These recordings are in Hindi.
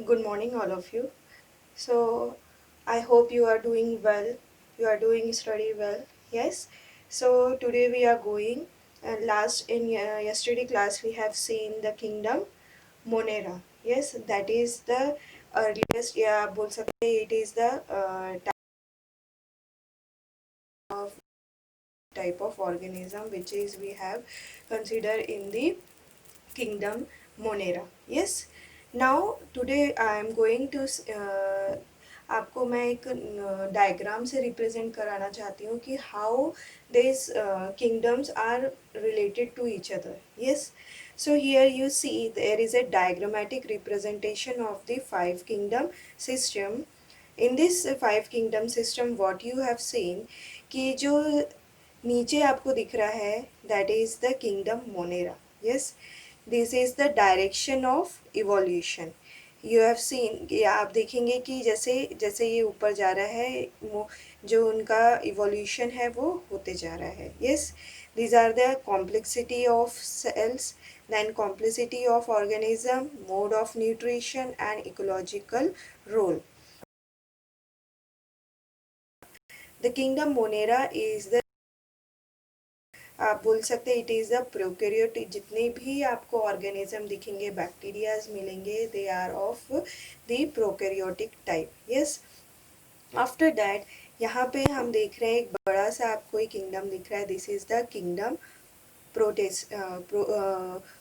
Good morning, all of you. So, I hope you are doing well. You are doing study well. Yes. So today we are going. Last in yesterday class we have seen the kingdom Monera. Yes, that is the earliest. Yeah, बोल सकते हैं, it is the of type of organism which is we have considered in the kingdom Monera. Yes. Now today I am going to आपको मैं एक डायग्राम से रिप्रेजेंट कराना चाहती हूँ कि how this kingdoms are related to each other. Yes. So here you see there is a diagrammatic representation of the five kingdom system. In this five kingdom system what you have seen कि जो नीचे आपको दिख रहा है that is the kingdom Monera. Yes. This is the direction of evolution. You have seen कि आप देखेंगे कि जैसे जैसे ये ऊपर जा रहा है जो उनका इवोल्यूशन है वो होते जा रहा है. Yes. these are the complexity of cells, then complexity of organism, mode of nutrition and ecological role. The kingdom Monera is the आप बोल सकते हैं इट इज़ अ प्रोकैरियोटिक. जितने भी आपको ऑर्गेनिज्म दिखेंगे बैक्टीरियाज मिलेंगे they are of the prokaryotic type. Yes. After that यहाँ पे हम देख रहे हैं एक बड़ा सा आपको एक किंगडम दिख रहा है. This is the kingdom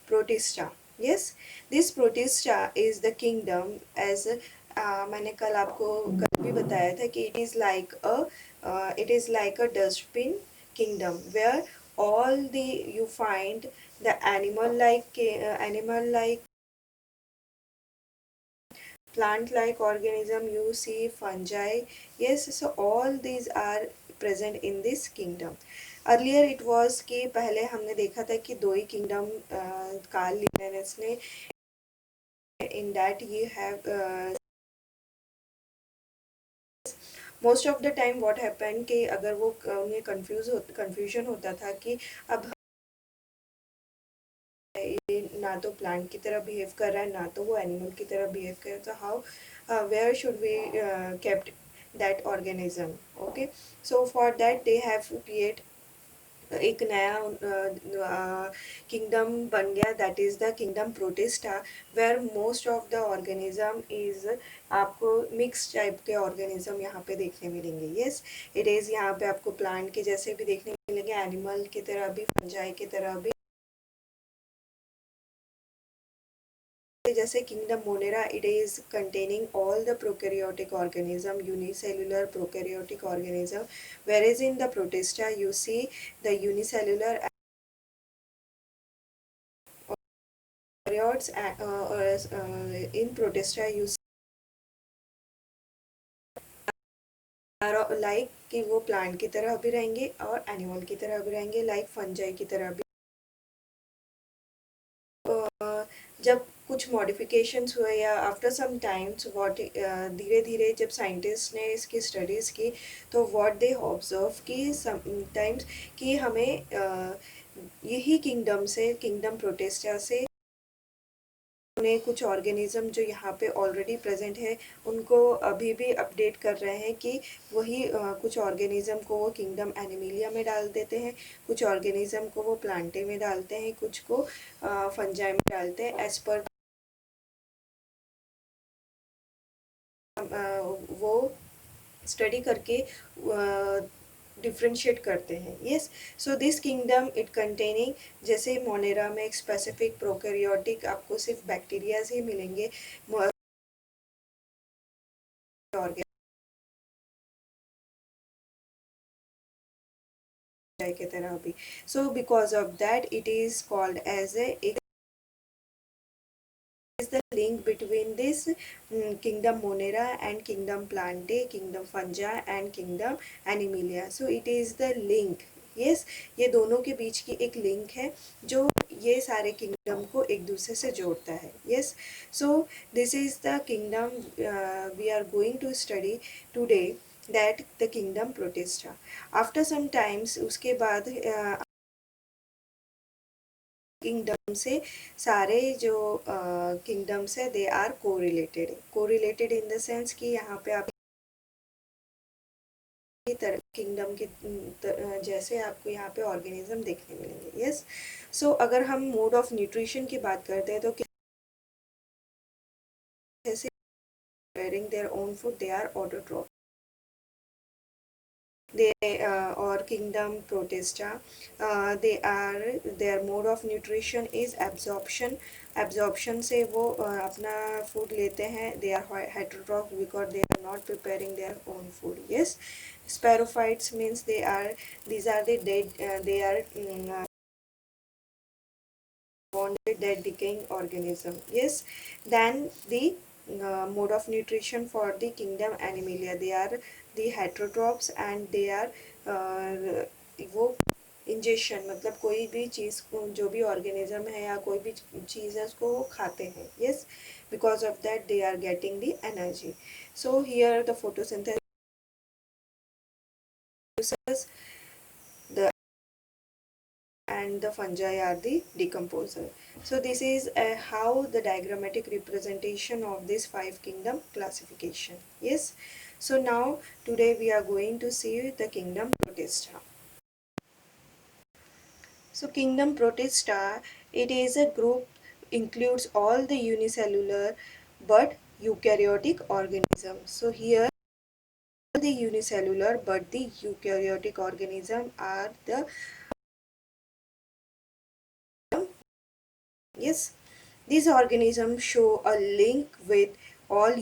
protista. Yes. This protista is the kingdom as मैंने कल आपको कल भी बताया था कि it is like a dustbin kingdom where all the you find the animal like plant like organism, you see fungi. Yes. So all these are present in this kingdom. Earlier it was कि पहले हमने देखा था कि दो ही किंगडम कार्ल लिनेस ने in that you have most of the time what happen कि अगर वो उन्हें कंफ्यूजन होता था कि अब ना तो प्लांट की तरह बिहेव कर रहा है ना तो वो एनिमल की तरह बिहेव कर रहा है. तो how where should we kept that organism. Okay. So for that they have create एक नया किंगडम बन गया that is the kingdom protista where most of the organism is आपको मिक्स टाइप के ऑर्गेनिज्म यहाँ पे देखने मिलेंगे. यस. इट इज़ यहाँ पे आपको प्लांट के जैसे भी देखने मिलेंगे, एनिमल की तरह भी, फंजाई की तरह भी. जैसे kingdom Monera it is containing all the prokaryotic organism, unicellular prokaryotic organism, whereas in the protista you see the unicellular eukaryotes. In protista you see like कि वो प्लांट की तरह भी रहेंगे और एनिमल की तरह भी रहेंगे, लाइक फंजाई की तरह भी. जब कुछ मॉडिफिकेशंस हुए या आफ्टर सम टाइम्स व्हाट धीरे धीरे जब साइंटिस्ट ने इसकी स्टडीज़ की तो व्हाट दे ऑब्जर्व कि समटाइम्स कि हमें यही किंगडम से किंगडम प्रोटिस्टा से उन्हें कुछ ऑर्गेनिज्म जो यहाँ पे ऑलरेडी प्रेजेंट है उनको अभी भी अपडेट कर रहे हैं कि वही कुछ ऑर्गेनिज्म को वो किंगडम एनिमिलिया में डाल देते हैं, कुछ ऑर्गेनिज्म को वो प्लांटे में डालते हैं, कुछ को फंजाई में डालते हैं एज पर वो स्टडी करके डिफ्रेंशिएट करते हैं. Yes. So this kingdom it containing जैसे मोनेरा में एक स्पेसिफिक प्रोकैरियोटिक आपको सिर्फ बैक्टीरियाज ही मिलेंगे ऑर्गेन की तरह भी. So because of that it is called as a is the link between this kingdom Monera and kingdom Plantae, kingdom Fungi and kingdom Animalia. So it is the link. yes, ये दोनों के बीच की एक लिंक है जो ये सारे किंगडम को एक दूसरे से जोड़ता है. yes. So this is the kingdom we are going to study today, that the kingdom Protista. After some times उसके बाद किंगडम से सारे जो किंगडम्स है they are correlated in the sense कि यहाँ पे आप किंगडम के जैसे आपको यहाँ पे ऑर्गेनिज्म देखने मिलेंगे। यस, सो अगर हम मोड ऑफ न्यूट्रिशन की बात करते हैं तो कैसे preparing their own food, they are autotroph. They or kingdom protista, their mode of nutrition is absorption से वो अपना food लेते हैं। they are heterotroph because they are not preparing their own food। yes, spirophytes means these are the dead, they are bonded dead decaying organism। yes, then the mode of nutrition for the kingdom animalia, they are the heterotrophs and they are वो इंजेक्शन मतलब कोई भी चीज़ जो भी ऑर्गेनिज्म है या कोई भी चीज़ है उसको वो खाते हैं। Yes, because of that they are getting the energy. So here the photosynthesis, the and the fungi are the decomposer। so this is how the diagrammatic representation of this five kingdom classification। yes, so now today we are going to see the kingdom protista। so kingdom protista, it is a group, includes all the unicellular but eukaryotic organisms। so here the unicellular but the eukaryotic organism are the yes, these organisms show a link with all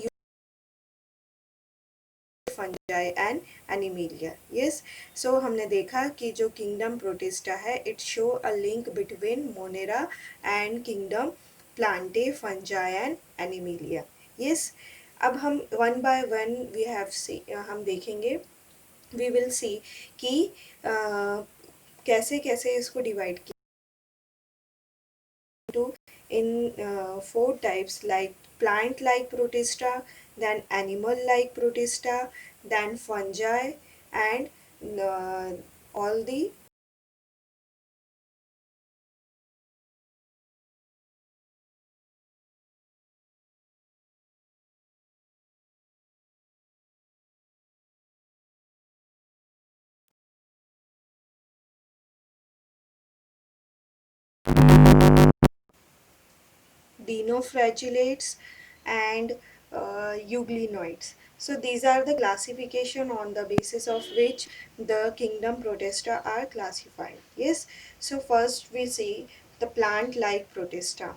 fungi and animalia। yes, so हमने देखा कि जो kingdom protista है it show a link between monera and kingdom plantae, fungi and animalia। yes, अब हम one by one we have see हम देखेंगे, we will see कि कैसे कैसे इसको divide किया into in four types like plant like protista, then animal like protista, then fungi and uh, all the dinoflagellates and euglenoids। so these are the classification on the basis of which the kingdom protista are classified। yes, so first we see the plant like protista,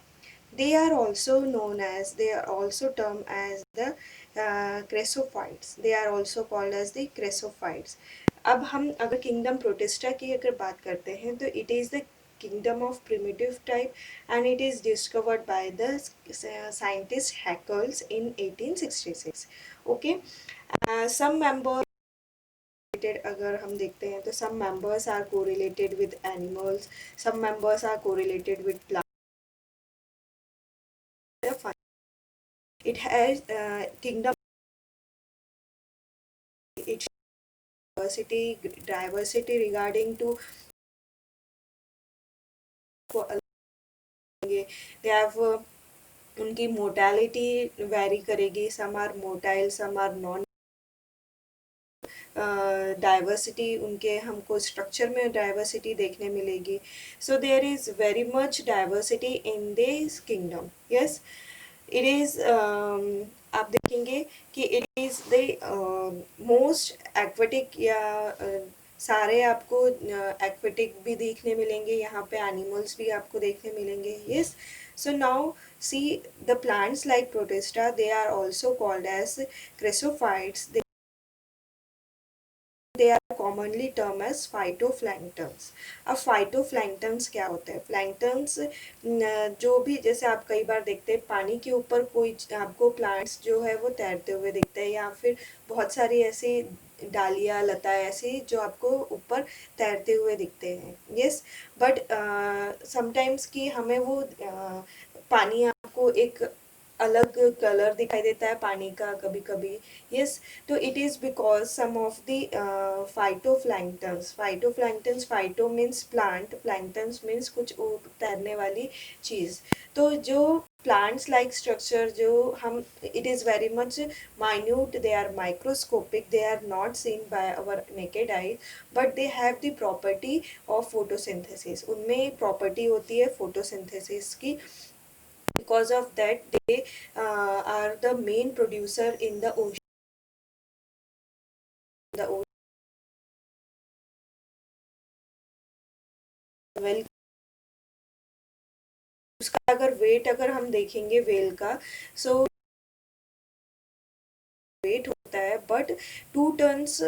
they are also known as, they are also termed as the chrysophytes, they are also called as the chrysophytes। अब हम अगर किंगडम प्रोटिस्टा की अगर बात करते हैं तो it is the kingdom of primitive type and it is discovered by the scientist Haeckel in 1866। okay, some members, अगर हम देखते हैं तो some members are correlated with animals, some members are correlated with plants। it has kingdom, it diversity regarding to they have उनकी मोर्टेलिटी वेरी करेगी, some are motile some are non diversity, उनके हमको स्ट्रक्चर में डाइवर्सिटी देखने मिलेगी। So there is very much diversity in this kingdom. Yes, it is आप देखेंगे कि it is the most aquatic या सारे आपको एक्वेटिक भी देखने मिलेंगे, यहाँ पे एनिमल्स भी आपको देखने मिलेंगे। Yes, so now see the plants like protista, they are also called as chrysophytes, they are commonly termed as phytoplanktons। अब phytoplanktons क्या होते हैं? प्लैंक्टन्स जो भी, जैसे आप कई बार देखते हैं पानी के ऊपर कोई आपको प्लांट्स जो है वो तैरते हुए दिखते हैं या फिर बहुत सारी ऐसी डालियाँ लता ऐसी जो आपको ऊपर तैरते हुए दिखते हैं। यस, बट समटाइम्स कि हमें वो पानी आपको एक अलग कलर दिखाई देता है पानी का कभी कभी। यस, तो it is because some of the phytoplanktons, phyto means plant, planktons means कुछ तैरने वाली चीज़। तो जो plants like structure जो हम, it is very much minute, they are microscopic, they are not seen by our naked eye, but they have the property of photosynthesis, उनमें property होती है photosynthesis की। because of that they are the main producer in the ocean, the ocean well, उसका अगर वेट अगर हम देखेंगे वेल का, सो वेट होता है, बट 2 टन्स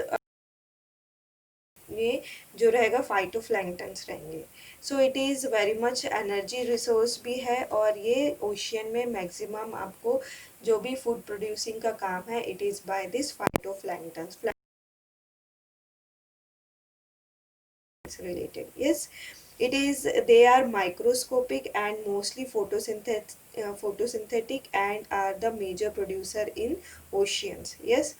ये जो रहेगा फाइटोप्लैंक्टन्स रहेंगे। So it is very much energy resource भी है, और ये ओशियन में मैक्सिमम आपको जो भी फूड प्रोड्यूसिंग का काम है, it is by this phytoplanktons related. Yes, it is, they are microscopic and mostly photosynthetic and are the major producer in oceans. Yes,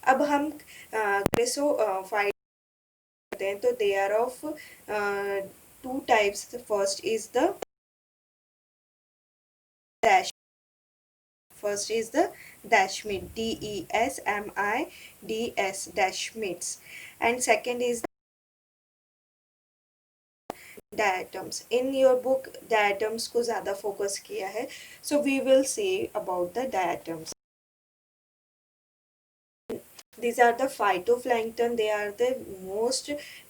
अब हम क्रेसोफाइट करते हैं, तो they are of 2 types. The first is the dash, first is the dashmid, DESMIDS, dashmids, and second is diatoms. In your book diatoms को ज़्यादा focus किया है, so we will say about the diatoms. These are the phytoplankton, they are the most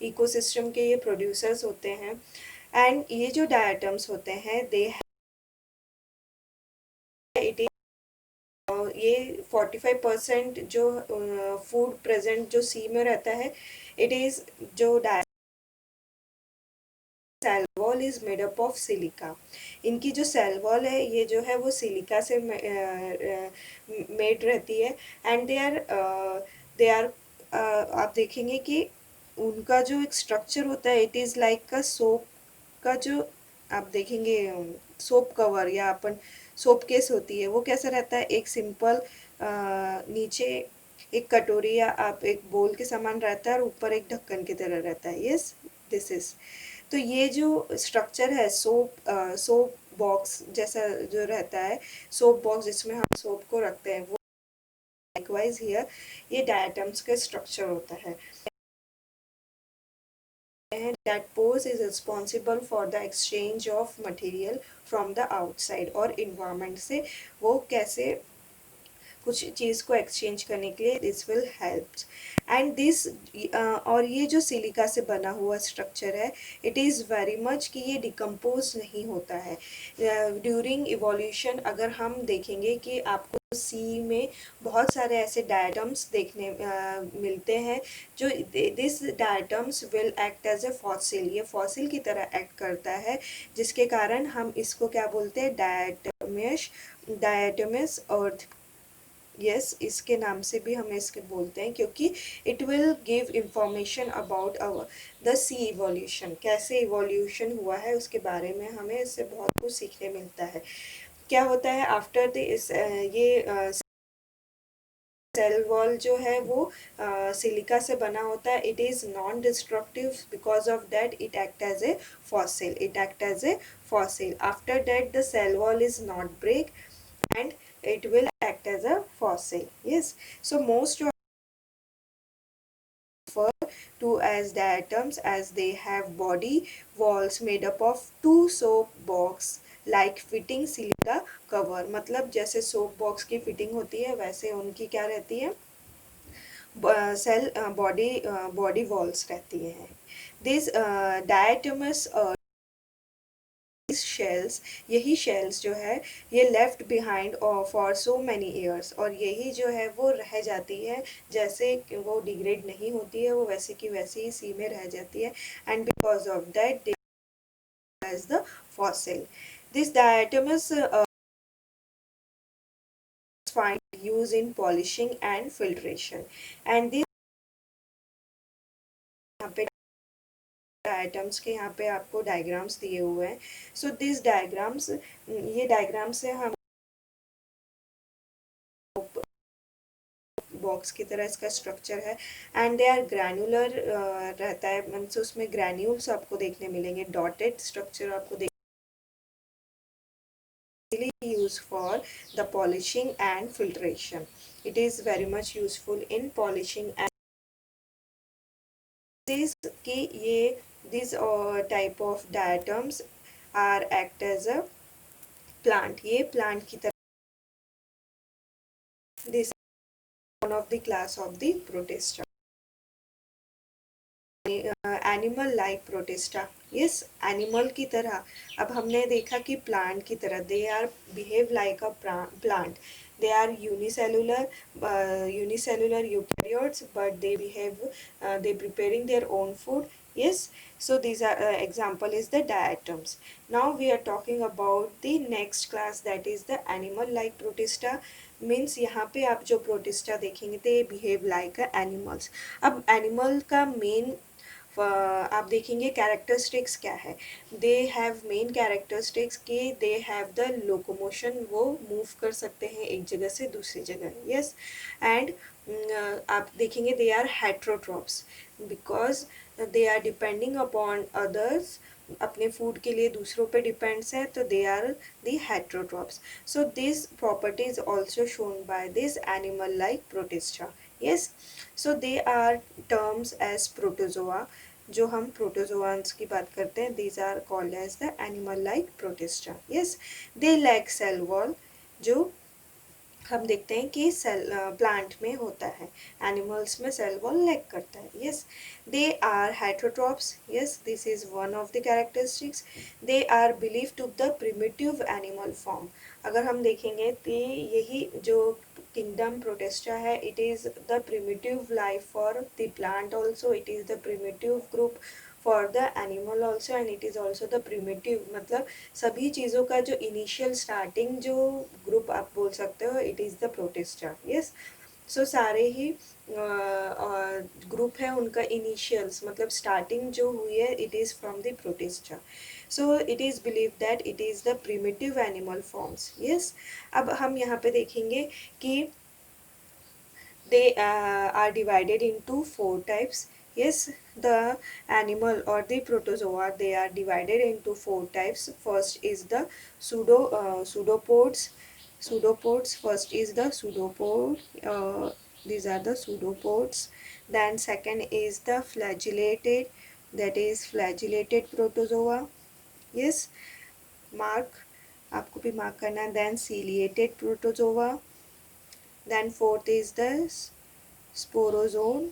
ecosystem के ये producers होते हैं, and ये जो diatoms होते हैं they it is ये 45% जो फूड प्रेजेंट जो सी में रहता है, इट इज़ जो cell wall is made up of silica. इनकी जो सेल वॉल है ये जो है वो सिलिका से मेड रहती है, एंड दे आर आप देखेंगे कि उनका जो एक स्ट्रक्चर होता है, इट इज़ लाइक का सोप का जो आप देखेंगे सोप कवर या अपन सोप केस होती है, वो कैसा रहता है, एक सिंपल नीचे एक कटोरी या आप एक बोल के समान रहता है, और ऊपर एक ढक्कन की तरह रहता है। यस, दिस इज, तो ये जो स्ट्रक्चर है सोप बॉक्स जैसा जो रहता है, सोप बॉक्स जिसमें हम सोप को रखते हैं, वो लाइकवाइज हियर ये डायटम्स का स्ट्रक्चर होता है। And that pose is responsible for the exchange of material from the outside, और environment से वो कैसे कुछ चीज़ को एक्सचेंज करने के लिए this will help. And this और ये जो सिलिका से बना हुआ स्ट्रक्चर है, इट इज़ वेरी मच कि ये डिकम्पोज नहीं होता है ड्यूरिंग इवोल्यूशन। अगर हम देखेंगे कि आपको सी में बहुत सारे ऐसे डायटम्स देखने मिलते हैं, जो this diatoms will act as a fossil, ये फॉसिल की तरह एक्ट करता है, जिसके कारण हम इसको क्या बोलते हैं, डायटमस अर्थ। यस, इसके नाम से भी हम इसके बोलते हैं, क्योंकि it will give information about our the sea evolution, कैसे इवोल्यूशन हुआ है उसके बारे में हमें इससे बहुत कुछ सीखने मिलता है। क्या होता है आफ्टर द ये सेल वॉल जो है वो सिलिका से बना होता है, it is non destructive, because of that it act as a fossil, it act as a fossil. After that the cell wall is not break and it will act as a fossil. Yes, so most refer to as diatoms as they have body walls made up of 2 soap box like fitting silica cover। मतलब जैसे सोप बॉक्स की फिटिंग होती है, वैसे उनकी क्या रहती है, सेल बॉडी वॉल्स रहती हैं। दिस डायटमस शेल्स, यही शेल्स जो है ये left behind for so many years, और यही जो है वो रह जाती है, जैसे वो डिग्रेड नहीं होती है, वो वैसे की वैसे ही सी में रह जाती है, and because of that they as the fossil. This diatoms find use in polishing and filtration, and this यहाँ पे आइटम्स के यहाँ पे आपको डायग्राम्स दिए हुए हैं। सो दिस डायग्राम्स, ये डायग्राम से हम बॉक्स की तरह इसका स्ट्रक्चर है एंड दे आर ग्रैनुलर रहता है, मीन्स उसमें ग्रैन्यूल्स आपको देखने मिलेंगे, डॉटेड स्ट्रक्चर आपको used for the polishing and filtration. It is very much useful in polishing and this कि ये these type of diatoms are act as a plant. ये plant की तरह, this is one of the class of the protista. Animal like protista, yes animal की तरह। अब हमने देखा कि प्लांट की तरह they are behave like a plant, they are unicellular eukaryotes but they behave they preparing their own food, yes. So these are example is the diatoms. Now we are talking about the next class, that is the animal like protista. Means यहाँ पे आप जो प्रोटिस्टा देखेंगे they behave like animals. अब एनिमल का मेन आप देखेंगे कैरेक्टरिस्टिक्स क्या है, दे हैव मेन कैरेक्टरिस्टिक्स कि दे हैव द लोकोमोशन, वो मूव कर सकते हैं एक जगह से दूसरी जगह, यस। एंड आप देखेंगे they are heterotrophs because they are depending upon others, अपने फूड के लिए दूसरों पे डिपेंड्स है, तो they are the heterotrophs. So this property is also shown by this animal like protista, yes. So they are terms as protozoa. जो हम प्रोटोजोआंस की बात करते हैं, these are called as the animal like protista, yes. They lack cell wall, जो हम देखते हैं कि सेल प्लांट में होता है, एनिमल्स में सेल वॉल लैक करता है, yes. They are heterotrophs, yes, this is one of the characteristics. They are believe to the primitive animal form. अगर हम देखेंगे तो यही जो किंगडम प्रोटेस्टा है, it is the primitive life for the plant also, it is the primitive group for the animal also and it is also the primitive, मतलब सभी चीज़ों का जो इनिशियल स्टार्टिंग जो ग्रुप आप बोल सकते हो, it is the protista, yes. So सारे ही ग्रुप है उनका इनिशियल्स, मतलब स्टार्टिंग जो हुई है, it is from the protista. So it is believe that it is the primitive animal forms, yes. अब हम यहाँ पे देखेंगे कि they are divided into four types, yes. The animal or the protozoa, they are divided into four types. First is the pseudopods. First is the pseudopod, these are the pseudopods. Then second is the flagellated, that is flagellated protozoa, yes. Mark, आपको भी mark करना है. Then ciliated protozoa. Then fourth is the sporozoan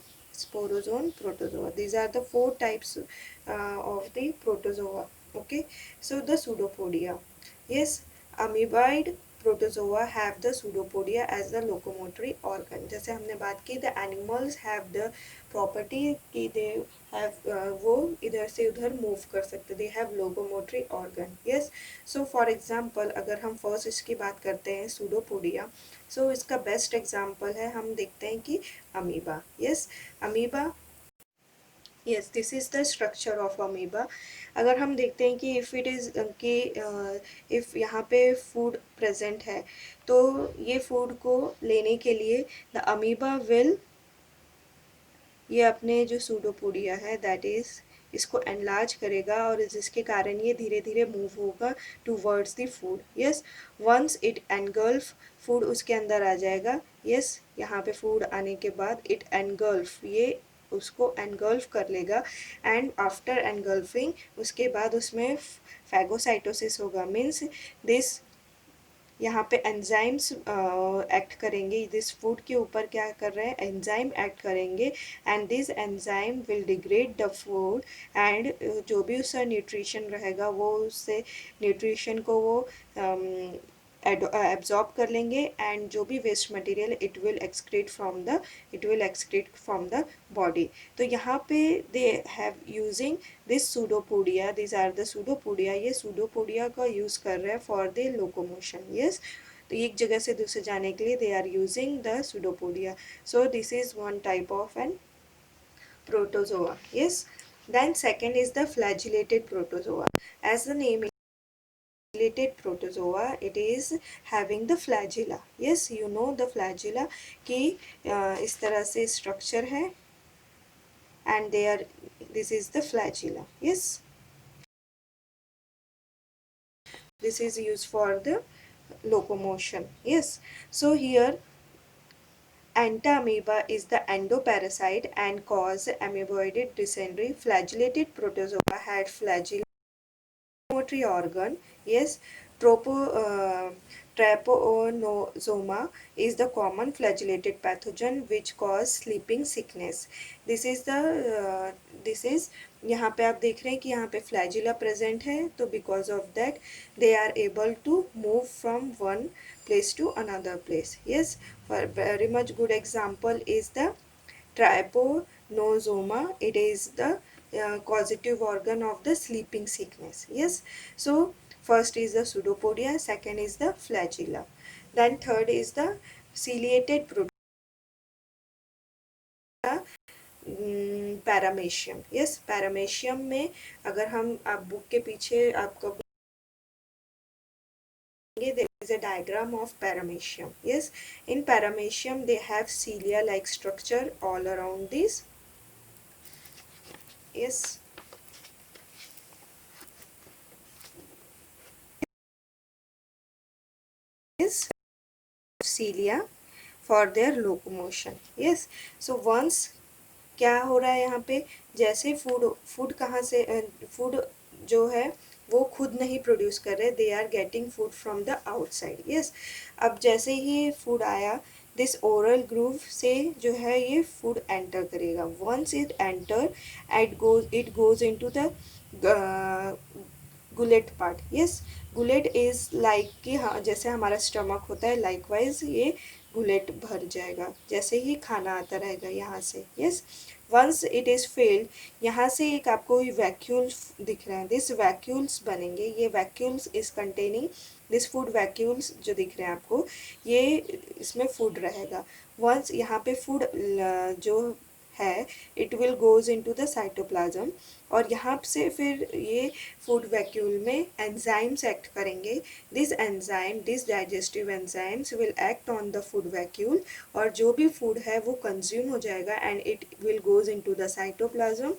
protozoa. These are the four types of the protozoa, okay. So the pseudopodia, yes. Amoeboid protozoa have the pseudopodia as the locomotory organ. जैसे हमने बात की, the animals have the property कि they have वो इधर से उधर मूव कर सकते, they have locomotory organ, yes. So for example, अगर हम फर्स्ट इसकी बात करते हैं pseudopodia, so इसका बेस्ट एग्जाम्पल है, हम देखते हैं कि amoeba, yes. Amoeba, yes, this is the structure of amoeba. अगर हम देखते हैं कि if it is कि if यहाँ पे food present है, तो ये food को लेने के लिए the amoeba will, ये अपने जो सूडोपोडिया है दैट इज इसको एनलार्ज करेगा और जिसके कारण ये धीरे धीरे मूव होगा towards the food, yes. Once it engulf, food उसके अंदर आ जाएगा, यस. यहाँ पे फूड आने के बाद इट एनगल्फ, ये उसको एनगल्फ कर लेगा एंड आफ्टर एनगल्फिंग उसके बाद उसमें फैगोसाइटोसिस होगा. मीन्स दिस यहाँ पे एंजाइम्स एक्ट करेंगे, दिस फूड के ऊपर क्या कर रहे हैं, एंजाइम एक्ट करेंगे and this enzyme will degrade the food and जो भी उसका न्यूट्रिशन रहेगा वो उससे न्यूट्रिशन को वो एब्जॉर्ब कर लेंगे एंड जो भी waste material it will excrete from the body. तो यहाँ पे they have using this pseudopodia, this are the pseudopodia, ये सूडोपोडिया का यूज़ कर रहे हैं फॉर द लोकोमोशन, यस. तो एक जगह से दूसरे जाने के लिए they are using the pseudopodia. So this is one type of an protozoa, yes. Then second is the flagellated protozoa. As the name flagellated protozoa, it is having the flagella. Yes, you know the flagella कि इस तरह से structure है, and they are, this is the flagella. Yes, this is used for the locomotion. Yes, so here entamoeba is the endoparasite and cause amoeboid dysentery. Flagellated protozoa had flagella motor organ. Yes, trypanosoma is the common flagellated pathogen which cause sleeping sickness. This is the this is, यहाँ पे आप देख रहे हैं कि यहाँ पे flagella present है, तो because of that they are able to move from one place to another place. Yes, for very much good example is the trypanosoma. It is the causative organ of the sleeping sickness. Yes, so first is the pseudopodia, second is the flagella, then third is the ciliated protozoa, paramecium. Yes, paramecium में अगर हम आप बुक के पीछे आपका there is a diagram of paramecium. Yes, in paramecium they have cilia like structure all around this. Yes, is cilia for their locomotion. Yes, so once क्या हो रहा है यहाँ पे, जैसे फूड कहाँ से फूड जो है वो खुद नहीं प्रोड्यूस कर रहे, they are getting food from the outside. Yes, अब जैसे ही फूड आया, दिस ओरल ग्रूव से जो है ये फूड एंटर करेगा. Once it enter, it goes into the gullet part. Yes, gullet is like कि हाँ जैसे हमारा स्टमक होता है, लाइकवाइज ये गुलेट भर जाएगा जैसे ही खाना आता रहेगा यहाँ से. Yes, once it is filled, यहाँ से एक आपको वैक्यूल दिख रहे हैं, दिस वैक्यूल्स बनेंगे. ये vacuoles is containing this food. Vacuoles जो दिख रहे हैं आपको, ये इसमें फूड रहेगा. वंस यहाँ पे फूड जो है, it will goes into the cytoplasm, और यहाँ से फिर ये फूड वैक्यूल में एंजाइम्स एक्ट करेंगे. This digestive enzymes will act on the food vacuole, और जो भी फूड है वो कंज्यूम हो जाएगा and it will goes into the cytoplasm.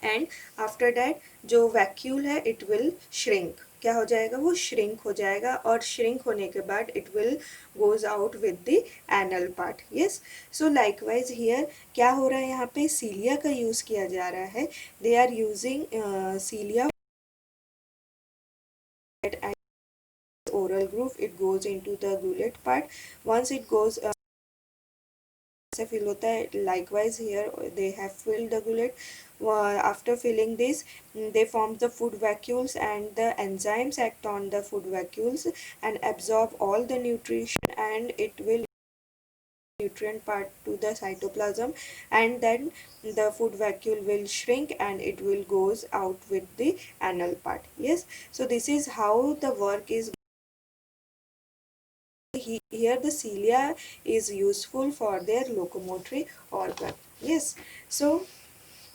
And after that जो वैक्यूल है इट विल श्रिंक. क्या हो जाएगा, वो श्रिंक हो जाएगा, और श्रिंक होने के बाद it will goes out with the anal part. Yes, so likewise here क्या हो रहा है, यहाँ पे सीलिया का यूज किया जा रहा है. They are using cilia and oral groove, it goes into the gullet part. Once it goes ऐसे फिल होता है. likewise here they have filled the gullet. After filling this, they form the food vacuoles, and the enzymes act on the food vacuoles and absorb all the nutrition, and it will nutrient part to the cytoplasm, and then the food vacuole will shrink and it will goes out with the anal part. Yes, so this is how the work is. Here the cilia is useful for their locomotory organ. Yes, so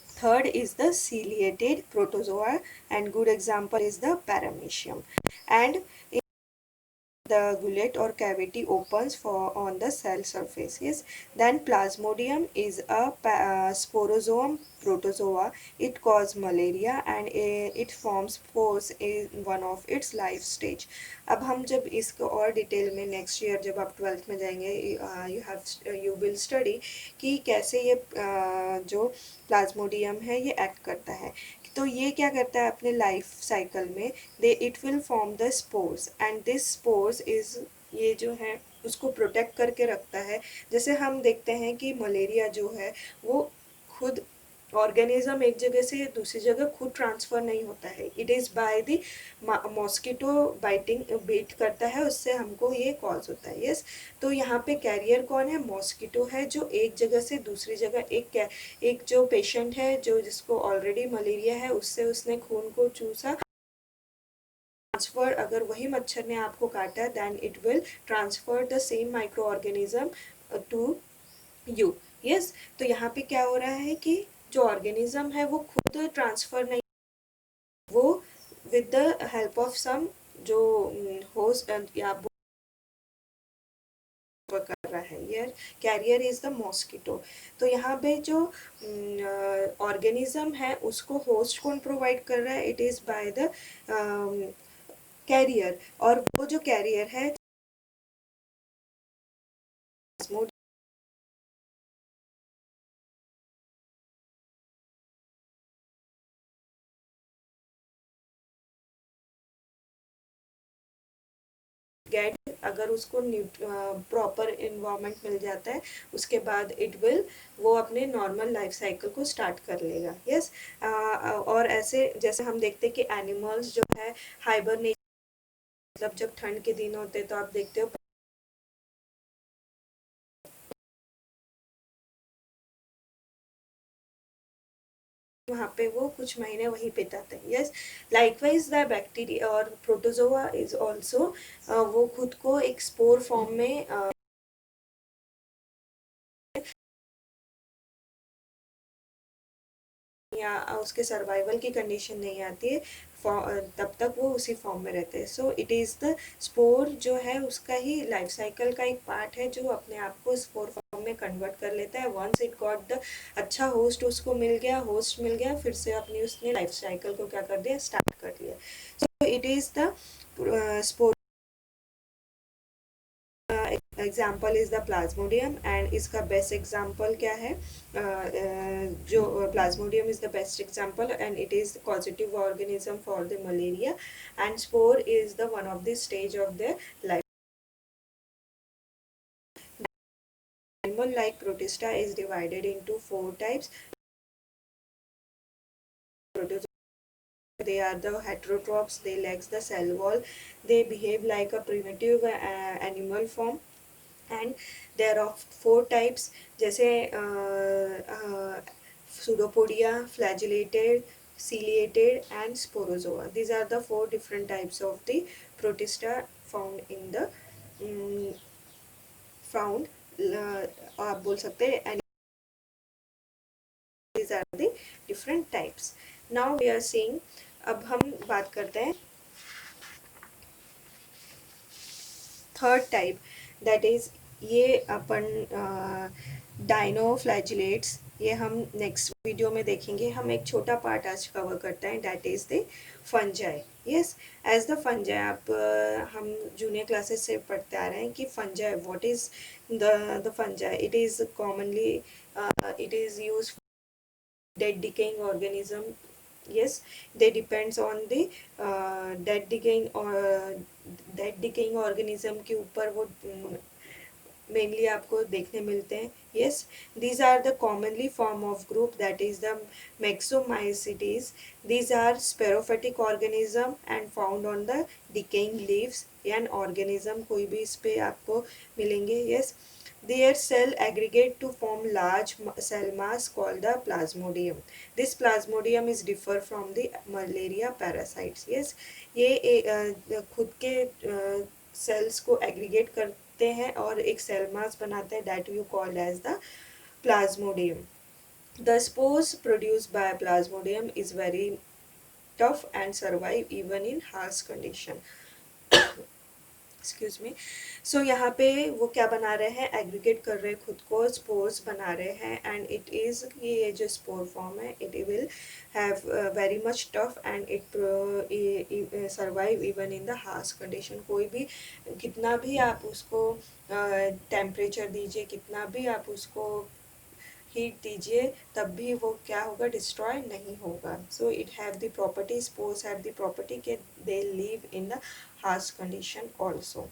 third is the ciliated protozoa, and good example is the paramecium. And the gullet or cavity opens for on the cell surface. Yes, then plasmodium is a sporozoum protozoa. It causes malaria and it forms spores in one of its life stage. अब हम जब इसको और डिटेल में नेक्स्ट ईयर जब आप 12th में जाएंगे, यू विल स्टडी कि कैसे ये जो प्लाज्मोडियम है ये एक्ट करता है. तो ये क्या करता है अपने लाइफ साइकिल में, they it will form the spores, and this spores is, ये जो है उसको प्रोटेक्ट करके रखता है. जैसे हम देखते हैं कि मलेरिया जो है वो खुद ऑर्गेनिज्म एक जगह से दूसरी जगह खुद ट्रांसफ़र नहीं होता है. It is by the mosquito biting, bite करता है, उससे हमको ये कॉज होता है. यस, तो यहाँ पे कैरियर कौन है, मॉस्किटो है, जो एक जगह से दूसरी जगह एक जो पेशेंट है जो जिसको ऑलरेडी मलेरिया है, उससे उसने खून को चूसा, ट्रांसफर, अगर वही मच्छर ने आपको काटा then it will transfer the same micro organism to you. Yes, तो यहाँ पे क्या हो रहा है कि जो ऑर्गेनिज्म है वो खुद ट्रांसफर नहीं, वो with the help of some जो होस्ट या कर रहा है, यार कैरियर इज द मॉस्किटो। तो यहाँ पे जो ऑर्गेनिज्म है उसको होस्ट कौन प्रोवाइड कर रहा है, it is by the carrier. और वो जो कैरियर है गेट, अगर उसको प्रॉपर इन्वायरमेंट मिल जाता है उसके बाद इट विल वो अपने नॉर्मल लाइफ साइकिल को स्टार्ट कर लेगा। यस और ऐसे जैसे हम देखते हैं कि एनिमल्स जो है हाइबरनेशन, मतलब जब ठंड के दिन होते हैं तो आप देखते हो वहाँ पे वो कुछ महीने वहीं बिताते हैं। यस, लाइकवाइज द बैक्टीरिया और प्रोटोजोआ इज ऑल्सो वो खुद को एक स्पोर फॉर्म में या उसके सर्वाइवल की कंडीशन नहीं आती है तब तक वो उसी फॉर्म में रहते हैं। So it is the spore जो है उसका ही लाइफ साइकिल का एक पार्ट है जो अपने आप को स्पोर फॉर्म में कन्वर्ट कर लेता है। वंस इट गॉट द अच्छा होस्ट उसको मिल गया, होस्ट मिल गया, फिर से अपनी उसने लाइफ साइकिल को क्या कर दिया, स्टार्ट कर दिया। So it is the spore example is the Plasmodium and इसका बेस्ट एग्जाम्पल क्या है, जो Plasmodium is the best example and it is positive organism for the malaria and spore is the one of the stage of the life. Animal like Protista is divided into four types. They are the heterotrophs, they lack the cell wall, they behave like a primitive animal form, and there are four types जैसे pseudopodia, flagellated, ciliated and sporozoa. These are the four different types of the protista found in the um, found आप बोल सकते हैं, and these are the different types. Now we are seeing, अब हम बात करते हैं थर्ड टाइप, दैट इज ये अपन डाइनोफ्लैजिलेट्स, ये हम नेक्स्ट वीडियो में देखेंगे। हम एक छोटा पार्ट आज कवर करते हैं, that is the fungi. Yes, as the fungi आप हम जूनियर क्लासेस से पढ़ते आ रहे हैं कि fungi, what is the fungi, it is commonly it is use dead decaying organism. Yes, they depends on the dead decaying organism के ऊपर वो मेनली आपको देखने मिलते हैं। Yes, these are the commonly form of group, that is the myxomycetes. These are saprophytic organism and found on the decaying leaves and organism, कोई भी इस पे आपको मिलेंगे। Yes, their cell aggregate to form large cell mass called the plasmodium. This plasmodium is differ from the malaria parasites. Yes, ये खुद के सेल्स को एग्रीगेट करते हैं और एक सेल मास बनाते हैं, that you called as the plasmodium. The spores produced by plasmodium is very tough and survive even in harsh condition. Excuse me. So यहाँ पे वो क्या बना रहे हैं, एग्रीगेट कर रहे हैं खुद को, स्पोर्स बना रहे हैं एंड इट इज़, ये जो स्पोर फॉर्म है it will have very much tough and it survive even in the harsh condition. कोई भी कितना भी आप उसको टेम्परेचर दीजिए, कितना भी आप उसको हीट दीजिए, तब भी वो क्या होगा, डिस्ट्रॉय नहीं होगा। So it have the property, spores have the property के they live in the harsh condition also.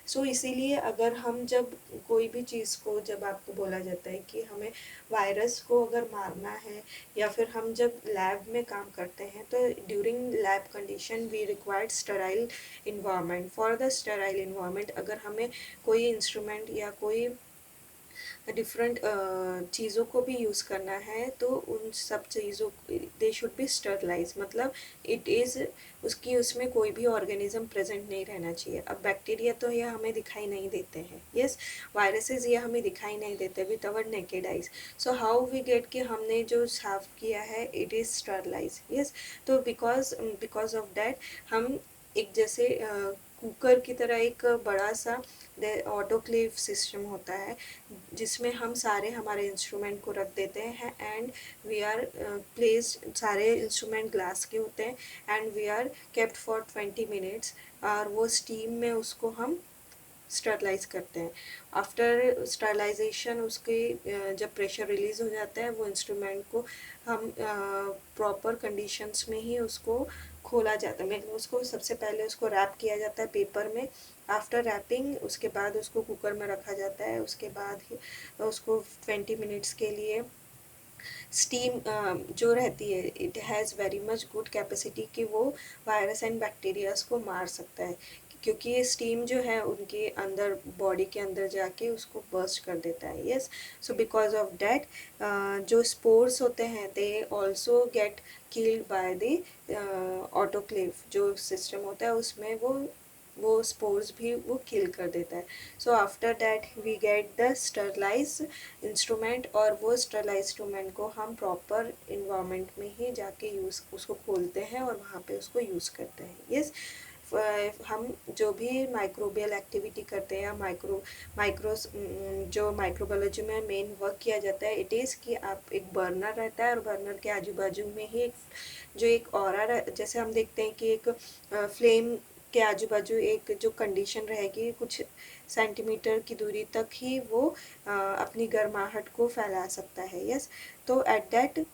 So इसीलिए अगर हम जब कोई भी चीज़ को, जब आपको बोला जाता है कि हमें वायरस को अगर मारना है या फिर हम जब लैब में काम करते हैं तो during lab condition we required sterile environment. For the sterile environment अगर हमें कोई इंस्ट्रूमेंट या कोई डिफरेंट चीज़ों को भी यूज़ करना है तो उन सब चीज़ों, दे शुड बी स्टरलाइज, मतलब इट इज़ उसकी उसमें कोई भी ऑर्गेनिज्म प्रेजेंट नहीं रहना चाहिए। अब बैक्टीरिया तो ये हमें दिखाई नहीं देते हैं, यस, वायरसेस ये हमें दिखाई नहीं देते with our naked eyes. So how we get कि हमने जो साफ किया है इट इज़ स्टरलाइज। यस, तो बिकॉज ऑफ दैट हम एक जैसे कुकर की तरह एक बड़ा सा ऑटोक्लेव सिस्टम होता है, जिसमें हम सारे हमारे इंस्ट्रूमेंट को रख देते हैं एंड वी आर प्लेस्ड, सारे इंस्ट्रूमेंट ग्लास के होते हैं and we are kept for 20 minutes, और वो स्टीम में उसको हम स्टरलाइज करते हैं। आफ्टर स्टरलाइजेशन उसके जब प्रेशर रिलीज हो जाता है, वो इंस्ट्रूमेंट को हम प्रॉपर कंडीशंस में ही उसको खोला जाता है। उसको सबसे पहले उसको रैप किया जाता है पेपर में। आफ्टर रैपिंग उसके बाद उसको कुकर में रखा जाता है। उसके बाद ही उसको 20 मिनट्स के लिए स्टीम जो रहती है, it has very much good capacity कि वो वायरस एंड बैक्टीरियाज को मार सकता है, क्योंकि ये स्टीम जो है उनके अंदर, बॉडी के अंदर जाके उसको बर्स्ट कर देता है। Yes, so because of that जो स्पोर्स होते हैं they also get killed by the autoclave जो सिस्टम होता है, उसमें वो स्पोर्स भी वो किल कर देता है। So after that we get the sterilize instrument, और वो स्टरलाइज इंस्ट्रूमेंट को हम प्रॉपर इन्वायरमेंट में ही जाके यूज़ उसको खोलते हैं और वहाँ पे उसको यूज़ करते हैं। यस, हम जो भी माइक्रोबियल एक्टिविटी करते हैं या माइक्रो जो माइक्रोबायोलॉजी में मेन वर्क किया जाता है, इट इज़ कि आप एक बर्नर रहता है और बर्नर के आजू बाजू में ही एक ऑरा, जैसे हम देखते हैं कि एक फ्लेम के आजू बाजू एक जो कंडीशन रहेगी, कुछ सेंटीमीटर की दूरी तक ही वो अपनी गर्माहट को फैला सकता है। यस, तो एट दैट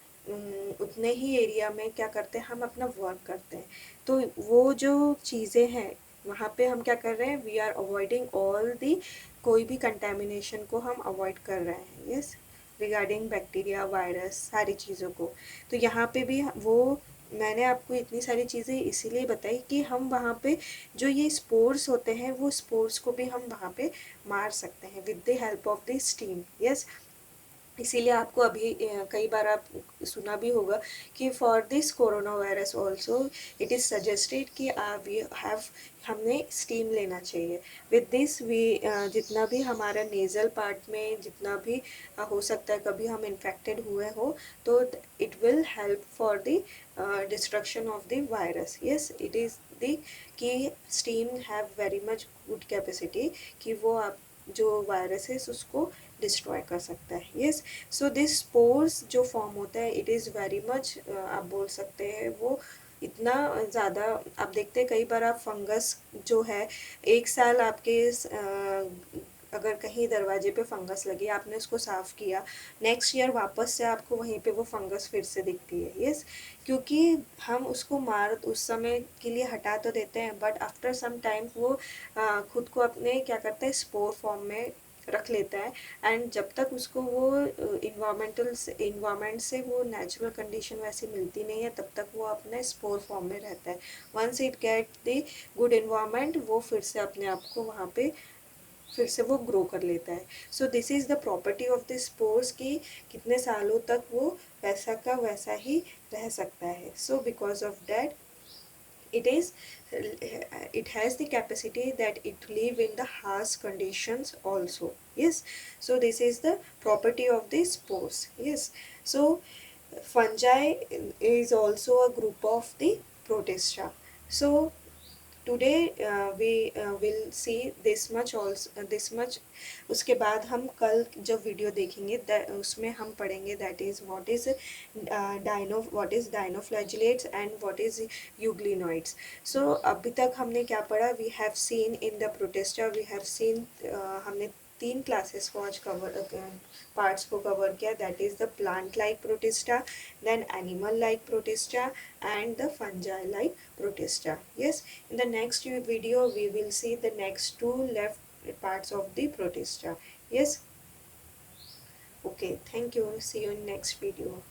उतने ही एरिया में क्या करते हैं, हम अपना वर्क करते हैं। तो वो जो चीज़ें हैं वहाँ पे हम क्या कर रहे हैं, we are avoiding all the, कोई भी कंटेमिनेशन को हम अवॉइड कर रहे हैं। यस, रिगार्डिंग बैक्टीरिया, वायरस, सारी चीज़ों को। तो यहाँ पे भी वो, मैंने आपको इतनी सारी चीज़ें इसीलिए बताई कि हम वहाँ पे जो ये स्पोर्स होते हैं, वो स्पोर्स को भी हम वहाँ पे मार सकते हैं with the help of the steam. Yes, इसीलिए आपको अभी कई बार आप सुना भी होगा कि for this corona virus also it is suggested कि वी हैव, हमने स्टीम लेना चाहिए। विद दिस वी, जितना भी हमारा नेज़ल पार्ट में जितना भी हो सकता है कभी हम इन्फेक्टेड हुए हो, तो it will help for the destruction of the virus. Yes, it is the कि steam have very much good capacity कि वो आप जो वायरस है उसको डिस्ट्रॉय कर सकता है। यस, सो दिस स्पोर्स जो फॉर्म होता है, इट इज़ वेरी मच, आप बोल सकते हैं वो इतना ज़्यादा, आप देखते हैं कई बार आप फंगस जो है, एक साल आपके अगर कहीं दरवाजे पे फंगस लगी, आपने उसको साफ़ किया, नेक्स्ट ईयर वापस से आपको वहीं पे वो फंगस फिर से दिखती है। यस, क्योंकि हम उसको मार उस समय के लिए हटा तो देते हैं, बट आफ्टर सम टाइम वो खुद को अपने क्या करता है, स्पोर फॉर्म में रख लेता है। एंड जब तक उसको वो इन्वामेंट से वो नेचुरल कंडीशन वैसी मिलती नहीं है, तब तक वो अपने स्पोर फॉर्म में रहता है। Once it get the good environment, वो फिर से अपने आप को वहाँ पे फिर से वो ग्रो कर लेता है। So this is the property of the spores कि कितने सालों तक वो वैसा का वैसा ही रह सकता है। सो because of that it is it has the capacity that it live in the harsh conditions also. Yes, so this is the property of the spores. Yes, so fungi is also a group of the protista. So today we will see this much also, this much। उसके बाद हम कल जो वीडियो देखेंगे उसमें हम पढ़ेंगे that is what is dinoflagellates and what is euglenoids. So अभी तक हमने क्या पढ़ा, we have seen in the protista, we have seen, हमने 3 क्लासेस को आज कवर, पार्ट्स को कवर किया, that is the plant like protista, then animal like protista, and the fungi like protista. Yes, in the next video we will see the next 2 left parts of the protista. Yes, okay, thank you, see you in next video.